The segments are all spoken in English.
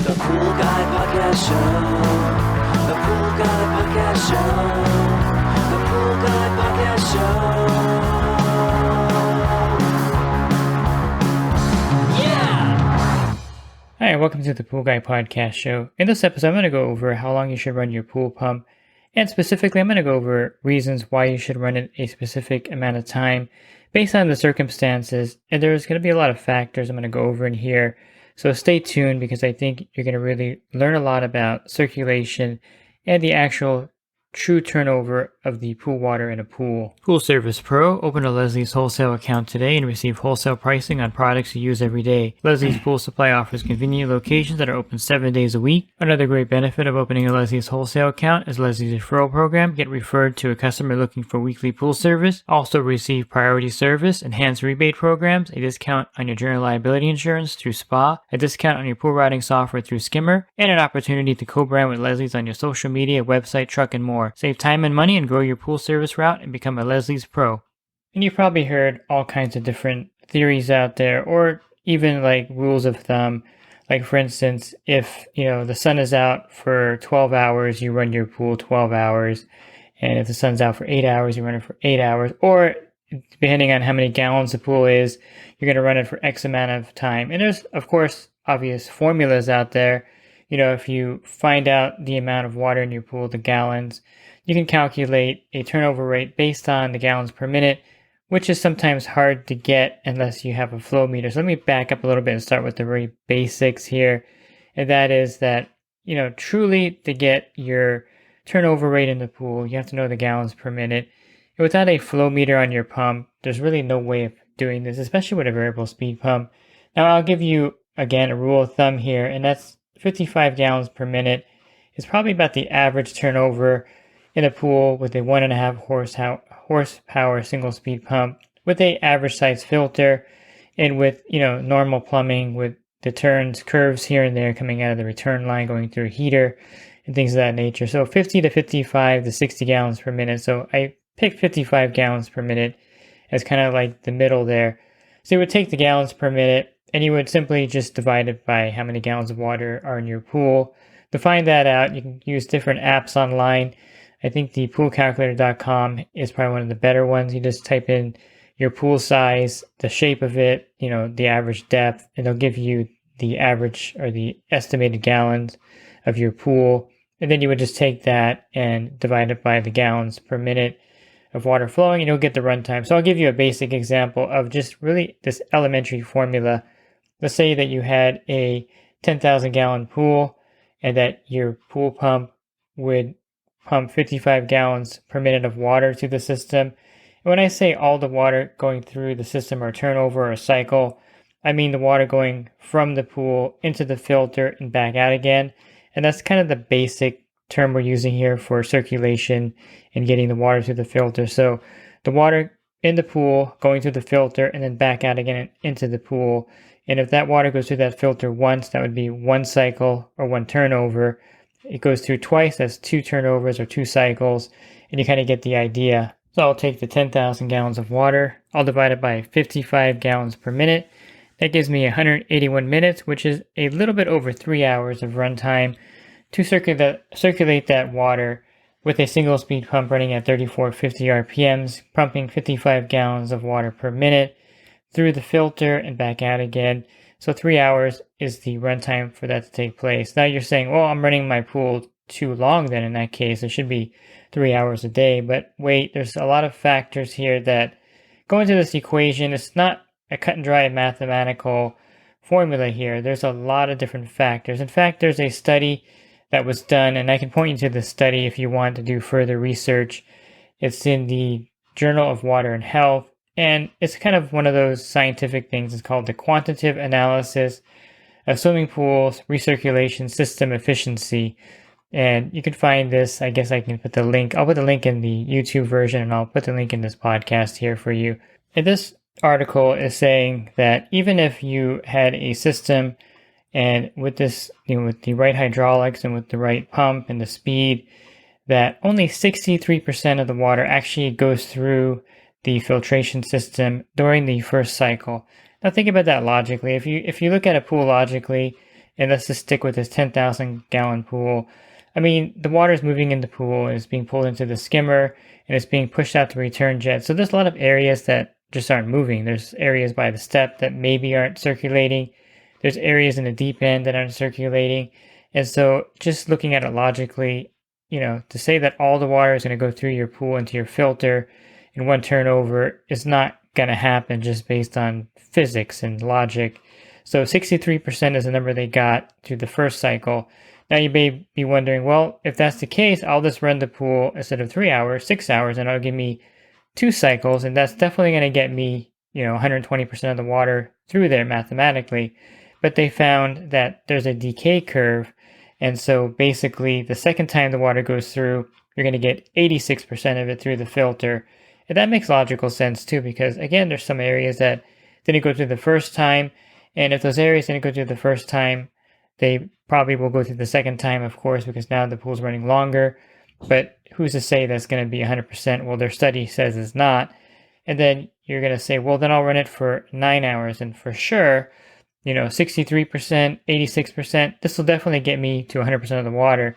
The Pool Guy Podcast Show. The Pool Guy Podcast Show. The Pool Guy Podcast Show. Yeah! Hi, welcome to the Pool Guy Podcast Show. In this episode, I'm going to go over how long you should run your pool pump. And specifically, I'm going to go over reasons why you should run it a specific amount of time based on the circumstances. And there's going to be a lot of factors I'm going to go over in here. So stay tuned because I think you're going to really learn a lot about circulation and the actual true turnover of the pool water in a pool. Pool Service Pro. Open a Leslie's wholesale account today and receive wholesale pricing on products you use every day. Leslie's Pool Supply offers convenient locations that are open 7 days a week. Another great benefit of opening a Leslie's wholesale account is Leslie's referral program. Get referred to a customer looking for weekly pool service. Also receive priority service, enhanced rebate programs, a discount on your general liability insurance through SPA, a discount on your pool routing software through Skimmer, and an opportunity to co-brand with Leslie's on your social media, website, truck, and more. Save time and money and grow your pool service route and become a Leslie's Pro. And you've probably heard all kinds of different theories out there, or even like rules of thumb. Like for instance, if the sun is out for 12 hours, you run your pool 12 hours. And if the sun's out for 8 hours, you run it for 8 hours. Or depending on how many gallons the pool is, you're going to run it for X amount of time. And there's, of course, obvious formulas out there. If you find out the amount of water in your pool, the gallons, you can calculate a turnover rate based on the gallons per minute, which is sometimes hard to get unless you have a flow meter. So let me back up a little bit and start with the very basics here. And that is that, truly to get your turnover rate in the pool, you have to know the gallons per minute. And without a flow meter on your pump, there's really no way of doing this, especially with a variable speed pump. Now I'll give you, again, a rule of thumb here, and that's 55 gallons per minute is probably about the average turnover in a pool with a 1.5 horsepower single speed pump with a average size filter and with normal plumbing with the turns curves here and there coming out of the return line going through a heater and things of that nature. So 50 to 55 to 60 gallons per minute. So I picked 55 gallons per minute as kind of like the middle there. So you would take the gallons per minute and you would simply just divide it by how many gallons of water are in your pool. To find that out, you can use different apps online. I think the poolcalculator.com is probably one of the better ones. You just type in your pool size, the shape of it, the average depth, and they'll give you the average or the estimated gallons of your pool. And then you would just take that and divide it by the gallons per minute of water flowing, and you'll get the runtime. So I'll give you a basic example of just really this elementary formula. Let's say that you had a 10,000 gallon pool and that your pool pump would pump 55 gallons per minute of water through the system. And when I say all the water going through the system or turnover or cycle, I mean the water going from the pool into the filter and back out again. And that's kind of the basic term we're using here for circulation and getting the water through the filter. So the water in the pool going through the filter and then back out again into the pool. And if that water goes through that filter once, that would be one cycle or one turnover. It goes through twice, that's two turnovers or two cycles, and you kind of get the idea. So I'll take the 10,000 gallons of water, I'll divide it by 55 gallons per minute. That gives me 181 minutes, which is a little bit over 3 hours of runtime to circulate that water with a single speed pump running at 3450 RPMs, pumping 55 gallons of water per minute through the filter and back out again. So 3 hours is the runtime for that to take place. Now you're saying, well, I'm running my pool too long then in that case. It should be 3 hours a day. But wait, there's a lot of factors here that go into this equation. It's not a cut and dry mathematical formula here. There's a lot of different factors. In fact, there's a study that was done, and I can point you to the study if you want to do further research. It's in the Journal of Water and Health. And it's kind of one of those scientific things. It's called the quantitative analysis of swimming pools recirculation system efficiency. And you can find this, I guess I can put the link. I'll put the link in the YouTube version and I'll put the link in this podcast here for you. And this article is saying that even if you had a system and with this, with the right hydraulics and with the right pump and the speed, that only 63% of the water actually goes through the filtration system during the first cycle. Now think about that logically. If you look at a pool logically, and let's just stick with this 10,000 gallon pool. I mean, the water is moving in the pool and it's being pulled into the skimmer and it's being pushed out the return jet. So there's a lot of areas that just aren't moving. There's areas by the step that maybe aren't circulating. There's areas in the deep end that aren't circulating. And so just looking at it logically, to say that all the water is going to go through your pool into your filter in one turnover is not going to happen just based on physics and logic. So 63% is the number they got through the first cycle. Now you may be wondering, well, if that's the case, I'll just run the pool instead of 3 hours, 6 hours, and it'll give me 2 cycles, and that's definitely going to get me, 120% of the water through there mathematically. But they found that there's a decay curve, and so basically the second time the water goes through, you're going to get 86% of it through the filter. And that makes logical sense too, because again, there's some areas that didn't go through the first time, and if those areas didn't go through the first time, they probably will go through the second time, of course, because now the pool's running longer. But who's to say that's going to be 100%? Well, their study says it's not. And then you're going to say, well, then I'll run it for 9 hours. And for sure, 63%, 86%, this will definitely get me to 100% of the water.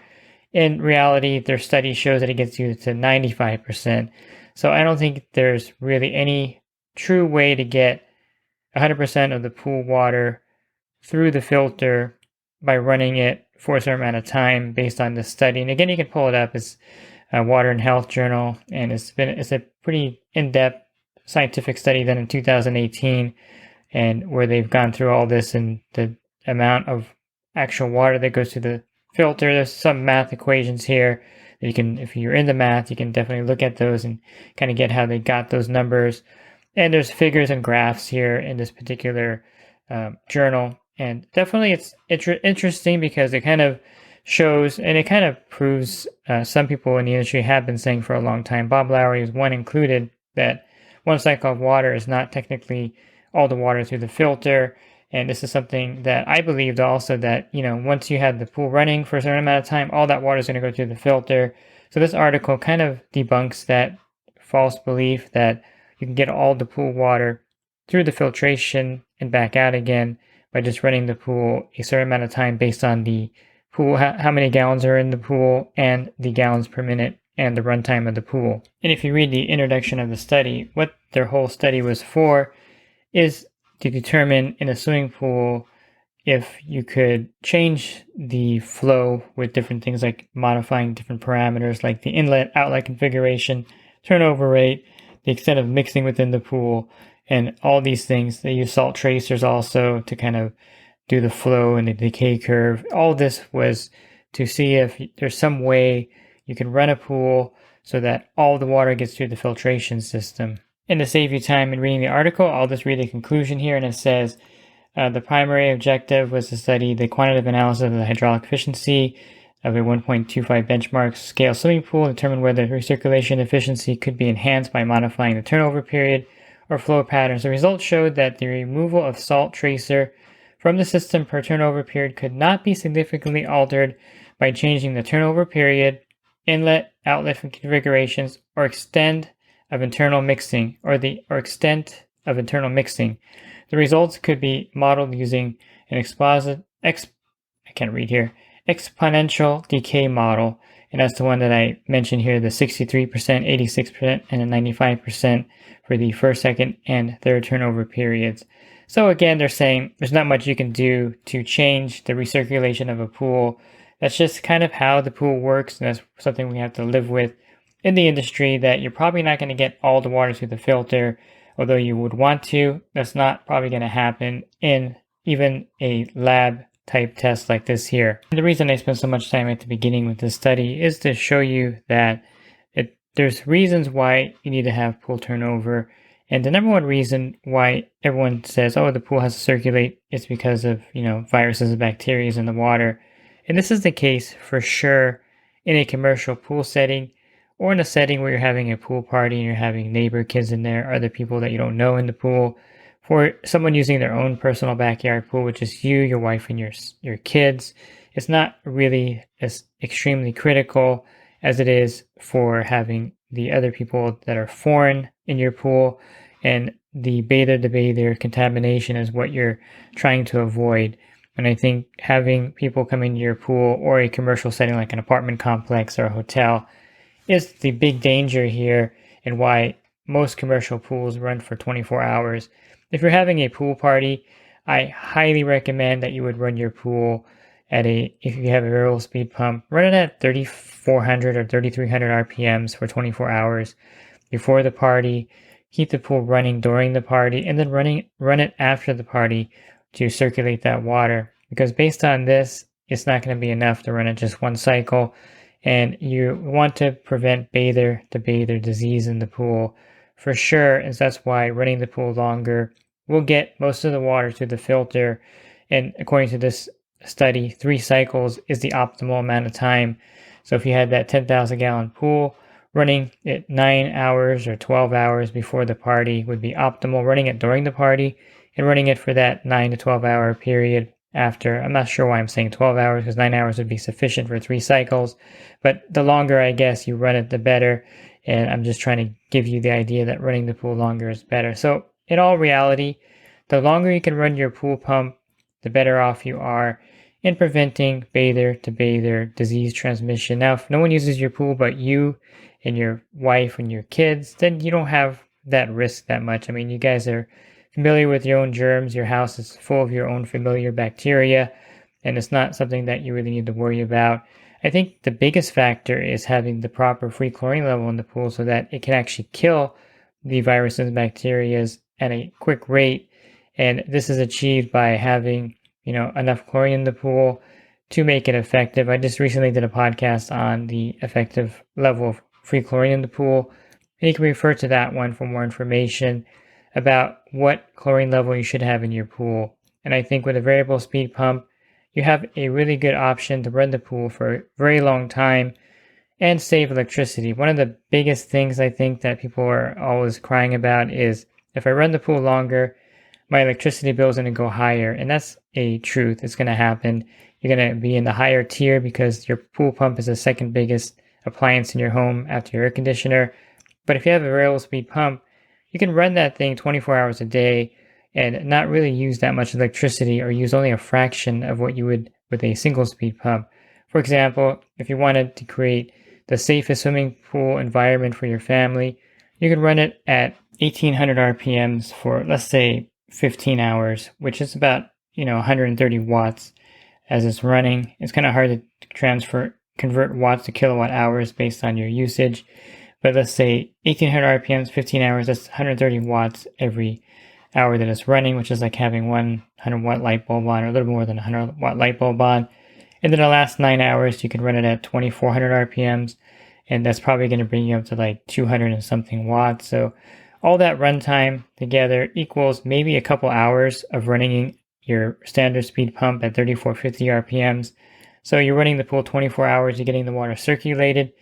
In reality, their study shows that it gets you to 95%. So I don't think there's really any true way to get 100% of the pool water through the filter by running it for a certain amount of time based on this study. And again, you can pull it up. It's a Water and Health Journal, and it's a pretty in-depth scientific study done in 2018, and where they've gone through all this and the amount of actual water that goes through the filter. There's some math equations here that you can, if you're into math, you can definitely look at those and kind of get how they got those numbers. And there's figures and graphs here in this particular journal. And definitely it's interesting because it kind of shows and it kind of proves some people in the industry have been saying for a long time, Bob Lowry is one included, that one cycle of water is not technically all the water through the filter. And this is something that I believed also, that, once you had the pool running for a certain amount of time, all that water is going to go through the filter. So this article kind of debunks that false belief that you can get all the pool water through the filtration and back out again by just running the pool a certain amount of time based on the pool, how many gallons are in the pool, and the gallons per minute, and the runtime of the pool. And if you read the introduction of the study, what their whole study was for is to determine in a swimming pool if you could change the flow with different things like modifying different parameters like the inlet-outlet configuration, turnover rate, the extent of mixing within the pool, and all these things. They use salt tracers also to kind of do the flow and the decay curve. All this was to see if there's some way you can run a pool so that all the water gets through the filtration system. And to save you time in reading the article, I'll just read the conclusion here, and it says, the primary objective was to study the quantitative analysis of the hydraulic efficiency of a 1.25 benchmark scale swimming pool and determine whether recirculation efficiency could be enhanced by modifying the turnover period or flow patterns. The results showed that the removal of salt tracer from the system per turnover period could not be significantly altered by changing the turnover period, inlet, outlet configurations, or extent of internal mixing. The results could be modeled using an exponential decay model, and that's the one that I mentioned here, the 63%, 86%, and the 95% for the first, second, and third turnover periods. So again, they're saying there's not much you can do to change the recirculation of a pool. That's just kind of how the pool works, and that's something we have to live with in the industry, that you're probably not going to get all the water through the filter, although you would want to. That's not probably going to happen in even a lab type test like this here. And the reason I spent so much time at the beginning with this study is to show you that there's reasons why you need to have pool turnover. And the number one reason why everyone says, oh, the pool has to circulate, is because of, viruses and bacteria in the water. And this is the case for sure in a commercial pool setting, or in a setting where you're having a pool party and you're having neighbor kids in there, other people that you don't know in the pool. For someone using their own personal backyard pool, which is you, your wife, and your kids, it's not really as extremely critical as it is for having the other people that are foreign in your pool. And the bather-to-bather contamination is what you're trying to avoid. And I think having people come into your pool or a commercial setting like an apartment complex or a hotel is the big danger here, and why most commercial pools run for 24 hours. If you're having a pool party, I highly recommend that you would run your pool if you have a variable speed pump, run it at 3,400 or 3,300 RPMs for 24 hours before the party. Keep the pool running during the party, and then run it after the party to circulate that water. Because based on this, it's not going to be enough to run it just one cycle. And you want to prevent bather to bather disease in the pool for sure. And that's why running the pool longer will get most of the water through the filter. And according to this study, 3 cycles is the optimal amount of time. So if you had that 10,000 gallon pool, running it 9 hours or 12 hours before the party would be optimal. Running it during the party and running it for that 9 to 12 hour period after. I'm not sure why I'm saying 12 hours, because 9 hours would be sufficient for 3 cycles. But the longer, I guess, you run it, the better. And I'm just trying to give you the idea that running the pool longer is better. So in all reality, the longer you can run your pool pump, the better off you are in preventing bather to bather disease transmission. Now, if no one uses your pool but you and your wife and your kids, then you don't have that risk that much. I mean, you guys are familiar with your own germs. Your house is full of your own familiar bacteria, and it's not something that you really need to worry about. I think the biggest factor is having the proper free chlorine level in the pool so that it can actually kill the viruses and bacteria at a quick rate. And this is achieved by having, enough chlorine in the pool to make it effective. I just recently did a podcast on the effective level of free chlorine in the pool, and you can refer to that one for more information about what chlorine level you should have in your pool. And I think with a variable speed pump, you have a really good option to run the pool for a very long time and save electricity. One of the biggest things I think that people are always crying about is, if I run the pool longer, my electricity bill is going to go higher. And that's a truth. It's going to happen. You're going to be in the higher tier because your pool pump is the second biggest appliance in your home after your air conditioner. But if you have a variable speed pump, you can run that thing 24 hours a day and not really use that much electricity, or use only a fraction of what you would with a single speed pump. For example, if you wanted to create the safest swimming pool environment for your family, you can run it at 1800 RPMs for, let's say, 15 hours, which is about 130 watts as it's running. It's kind of hard to convert watts to kilowatt hours based on your usage, but let's say 1800 RPMs, 15 hours, that's 130 watts every hour that it's running, which is like having 100 watt light bulb on, or a little more than 100 watt light bulb on. And then the last 9 hours, you can run it at 2400 RPMs, and that's probably going to bring you up to like 200 and something watts. So all that runtime together equals maybe a couple hours of running your standard speed pump at 3450 RPMs. So you're running the pool 24 hours, you're getting the water circulated,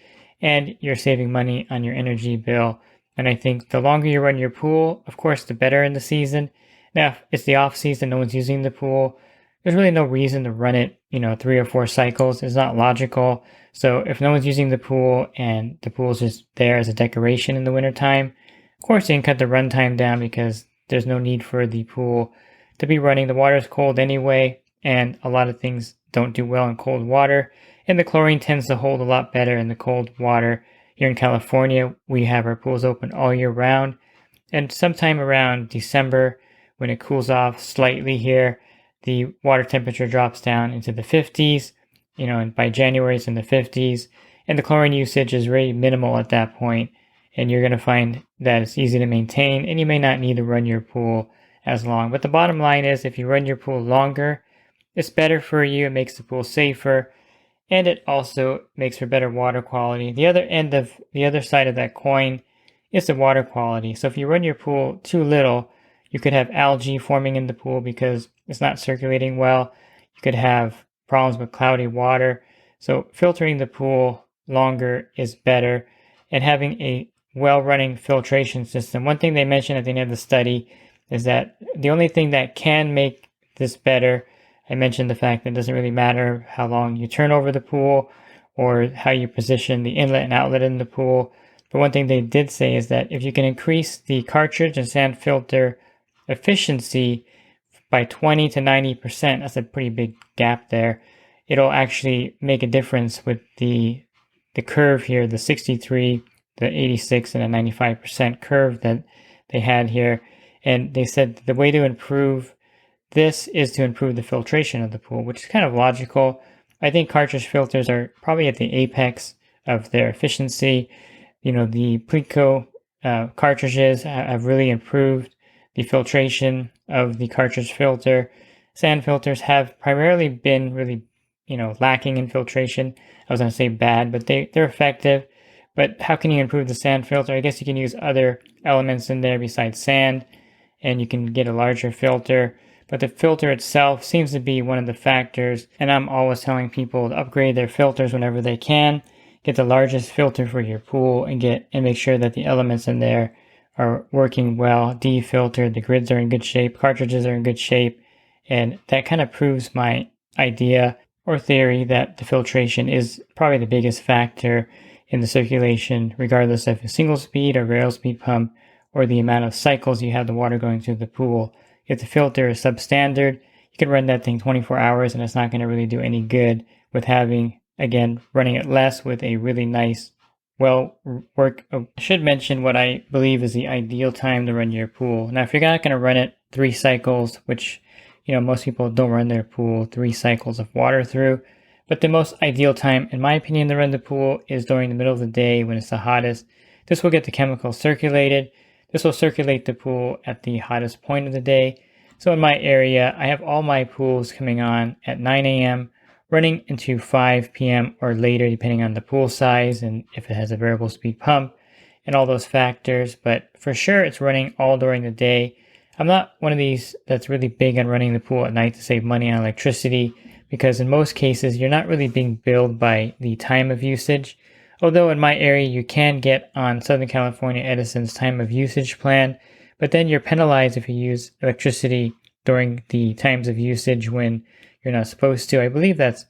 and you're saving money on your energy bill. And I think the longer you run your pool, of course, the better in the season. Now, if it's the off season, no one's using the pool, there's really no reason to run it, 3 or 4 cycles. It's not logical. So if no one's using the pool and the pool is just there as a decoration in the wintertime, of course, you can cut the runtime down because there's no need for the pool to be running. The water is cold anyway, and a lot of things don't do well in cold water. And the chlorine tends to hold a lot better in the cold water. Here in California, we have our pools open all year round. And sometime around December, when it cools off slightly here, the water temperature drops down into the 50s. And by January, it's in the 50s. And the chlorine usage is really minimal at that point. And you're going to find that it's easy to maintain, and you may not need to run your pool as long. But the bottom line is, if you run your pool longer, it's better for you. It makes the pool safer, and it also makes for better water quality. The other side of that coin is the water quality. So if you run your pool too little, you could have algae forming in the pool because it's not circulating well. You could have problems with cloudy water. So filtering the pool longer is better, and having a well-running filtration system. One thing they mentioned at the end of the study is that the only thing that can make this better, I mentioned the fact that it doesn't really matter how long you turn over the pool or how you position the inlet and outlet in the pool. But one thing they did say is that if you can increase the cartridge and sand filter efficiency by 20 to 90%, that's a pretty big gap there. It'll actually make a difference with the curve here, the 63, the 86, and the 95% curve that they had here. And they said the way to improve this is to improve the filtration of the pool, which is kind of logical. I think cartridge filters are probably at the apex of their efficiency. You know, the Pleatco cartridges have really improved the filtration of the cartridge filter. Sand filters have primarily been really, lacking in filtration. I was going to say bad, but they're effective. But how can you improve the sand filter? I guess you can use other elements in there besides sand, and you can get a larger filter. But the filter itself seems to be one of the factors, and I'm always telling people to upgrade their filters whenever they can. Get the largest filter for your pool and make sure that the elements in there are working well, defiltered, the grids are in good shape, cartridges are in good shape, and that kind of proves my idea or theory that the filtration is probably the biggest factor in the circulation, regardless of a single speed or variable speed pump or the amount of cycles you have the water going through the pool. If the filter is substandard, you can run that thing 24 hours and it's not going to really do any good with running it less with a really nice I should mention what I believe is the ideal time to run your pool. Now, if you're not going to run it 3 cycles, which, most people don't run their pool 3 cycles of water through, but the most ideal time, in my opinion, to run the pool is during the middle of the day when it's the hottest. This will get the chemicals circulated. This will circulate the pool at the hottest point of the day. So in my area, I have all my pools coming on at 9 a.m., running into 5 p.m. or later, depending on the pool size and if it has a variable speed pump and all those factors. But for sure, it's running all during the day. I'm not one of these that's really big on running the pool at night to save money on electricity, because in most cases, you're not really being billed by the time of usage. Although in my area, you can get on Southern California Edison's time of usage plan, but then you're penalized if you use electricity during the times of usage when you're not supposed to. I believe that's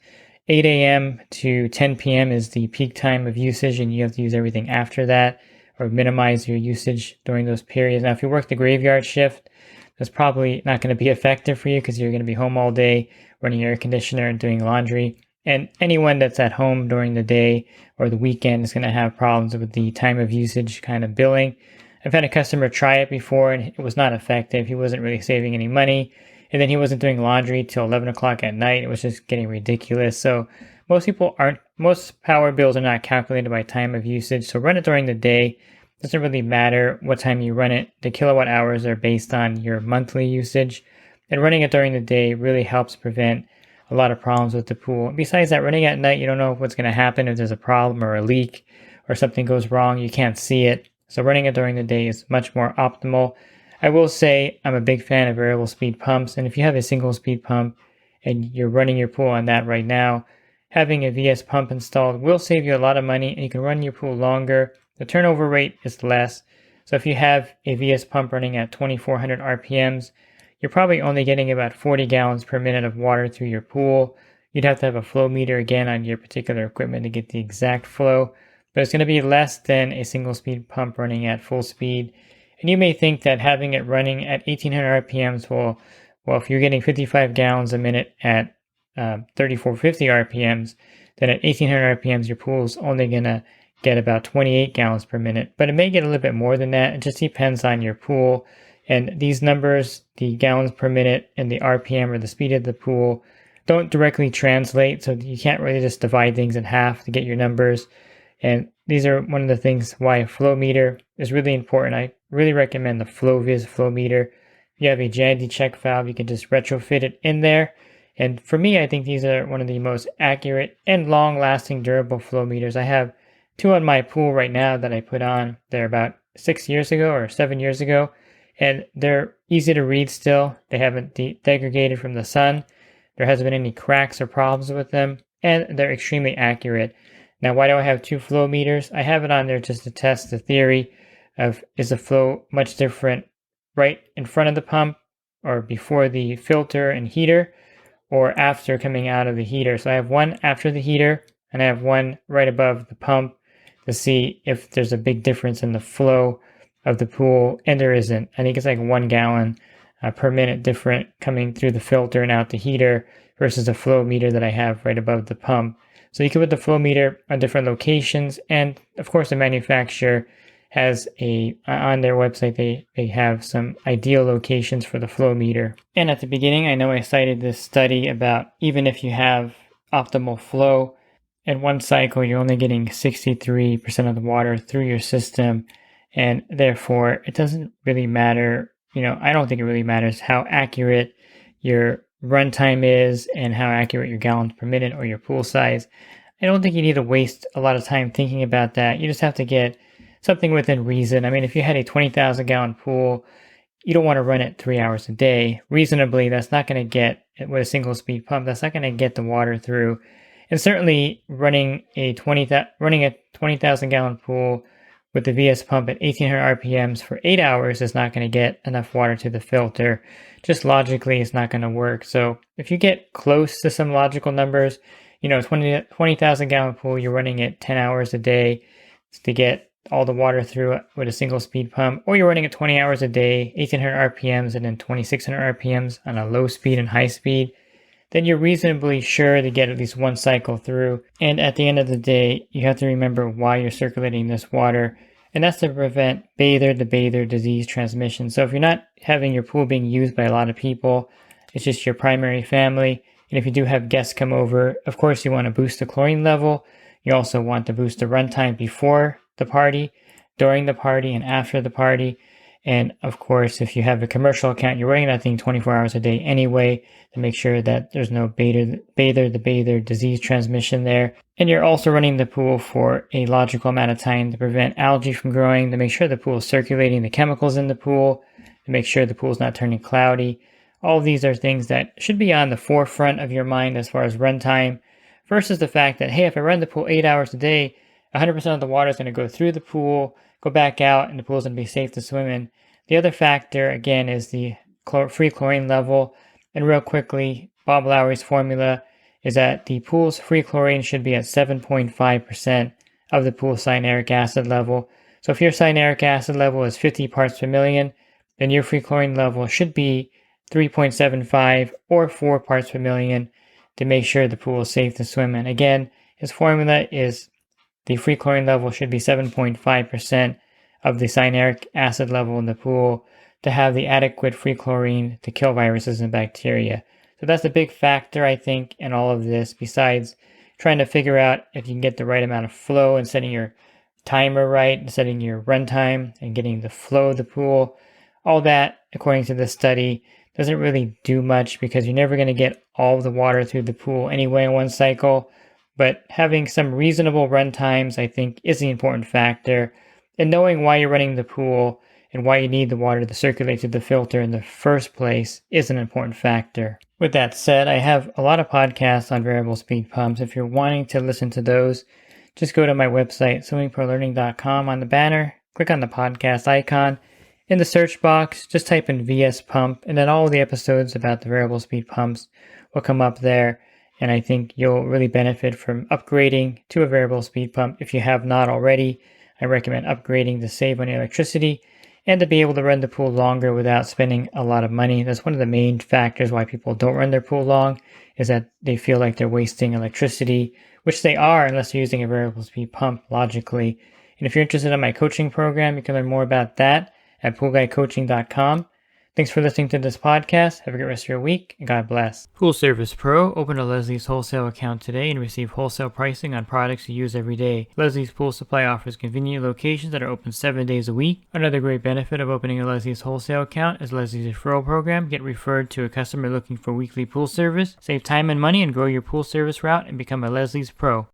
8 a.m. to 10 p.m. is the peak time of usage, and you have to use everything after that or minimize your usage during those periods. Now, if you work the graveyard shift, that's probably not going to be effective for you because you're going to be home all day running your air conditioner and doing laundry. And anyone that's at home during the day or the weekend is going to have problems with the time of usage kind of billing. I've had a customer try it before and it was not effective. He wasn't really saving any money. And then he wasn't doing laundry till 11 o'clock at night. It was just getting ridiculous. So most power bills are not calculated by time of usage. So run it during the day. It doesn't really matter what time you run it. The kilowatt hours are based on your monthly usage. And running it during the day really helps prevent a lot of problems with the pool. Besides that, running at night, you don't know what's going to happen if there's a problem or a leak or something goes wrong. You can't see it. So running it during the day is much more optimal. I will say I'm a big fan of variable speed pumps, and if you have a single speed pump and you're running your pool on that right now, having a VS pump installed will save you a lot of money, and you can run your pool longer. The turnover rate is less. So if you have a VS pump running at 2400 RPMs, you're probably only getting about 40 gallons per minute of water through your pool. You'd have to have a flow meter again on your particular equipment to get the exact flow, but it's going to be less than a single speed pump running at full speed. And you may think that having it running at 1800 RPMs will, if you're getting 55 gallons a minute at 3450 RPMs, then at 1800 RPMs, your pool is only going to get about 28 gallons per minute. But it may get a little bit more than that. It just depends on your pool. And these numbers, the gallons per minute and the RPM or the speed of the pool, don't directly translate. So you can't really just divide things in half to get your numbers. And these are one of the things why a flow meter is really important. I really recommend the FlowViz flow meter. If you have a Jandy check valve, you can just retrofit it in there. And for me, I think these are one of the most accurate and long-lasting durable flow meters. I have 2 on my pool right now that I put on. They're about 6 years ago or 7 years ago. And they're easy to read still. They haven't degraded from the sun. There hasn't been any cracks or problems with them. And they're extremely accurate. Now, why do I have 2 flow meters? I have it on there just to test the theory of, is the flow much different right in front of the pump or before the filter and heater or after coming out of the heater. So I have one after the heater and I have one right above the pump to see if there's a big difference in the flow of the pool, and there isn't. I think it's like 1 gallon per minute different coming through the filter and out the heater versus the flow meter that I have right above the pump. So you can put the flow meter on different locations, and of course the manufacturer has on their website they have some ideal locations for the flow meter. And at the beginning, I know I cited this study about even if you have optimal flow, in one cycle you're only getting 63% of the water through your system, and therefore it doesn't really matter. I don't think it really matters how accurate your runtime is and how accurate your gallons per minute or your pool size. I don't think you need to waste a lot of time thinking about that. You just have to get something within reason. I mean, if you had a 20,000 gallon pool, you don't want to run it 3 hours a day. Reasonably, that's not going to get, with a single speed pump, that's not going to get the water through. And certainly running a 20,000 gallon pool with the VS pump at 1800 RPMs for 8 hours is not going to get enough water to the filter. Just logically, it's not going to work. So if you get close to some logical numbers, 20,000 gallon pool, you're running it 10 hours a day to get all the water through with a single speed pump, or you're running it 20 hours a day, 1800 RPMs, and then 2600 RPMs on a low speed and high speed, then you're reasonably sure to get at least one cycle through. And at the end of the day, you have to remember why you're circulating this water, and that's to prevent bather-to-bather disease transmission. So if you're not having your pool being used by a lot of people, it's just your primary family, and if you do have guests come over, of course you want to boost the chlorine level. You also want to boost the runtime before the party, during the party, and after the party. And of course, if you have a commercial account, you're running that thing 24 hours a day anyway to make sure that there's no bather-to-bather disease transmission there. And you're also running the pool for a logical amount of time to prevent algae from growing, to make sure the pool is circulating the chemicals in the pool, to make sure the pool is not turning cloudy. All of these are things that should be on the forefront of your mind as far as runtime, versus the fact that, hey, if I run the pool 8 hours a day, 100% of the water is going to go through the pool, go back out, and the pool is going to be safe to swim in. The other factor, again, is the free chlorine level. And real quickly, Bob Lowry's formula is that the pool's free chlorine should be at 7.5% of the pool's cyanuric acid level. So if your cyanuric acid level is 50 parts per million, then your free chlorine level should be 3.75 or 4 parts per million to make sure the pool is safe to swim in. Again, his formula is the free chlorine level should be 7.5% of the cyanuric acid level in the pool to have the adequate free chlorine to kill viruses and bacteria. So that's a big factor, I think, in all of this, besides trying to figure out if you can get the right amount of flow and setting your timer right, and setting your runtime and getting the flow of the pool. All that, according to this study, doesn't really do much because you're never going to get all of the water through the pool anyway in one cycle. But having some reasonable run times, I think, is the important factor. And knowing why you're running the pool and why you need the water to circulate through the filter in the first place is an important factor. With that said, I have a lot of podcasts on variable speed pumps. If you're wanting to listen to those, just go to my website, swimmingprolearning.com. On the banner, click on the podcast icon. In the search box, just type in VS pump, and then all of the episodes about the variable speed pumps will come up there. And I think you'll really benefit from upgrading to a variable speed pump. If you have not already, I recommend upgrading to save on your electricity and to be able to run the pool longer without spending a lot of money. That's one of the main factors why people don't run their pool long, is that they feel like they're wasting electricity, which they are unless you're using a variable speed pump logically. And if you're interested in my coaching program, you can learn more about that at poolguycoaching.com. Thanks for listening to this podcast. Have a great rest of your week, and God bless. Pool Service Pro. Open a Leslie's wholesale account today and receive wholesale pricing on products you use every day. Leslie's Pool Supply offers convenient locations that are open 7 days a week. Another great benefit of opening a Leslie's wholesale account is Leslie's referral program. Get referred to a customer looking for weekly pool service. Save time and money and grow your pool service route and become a Leslie's Pro.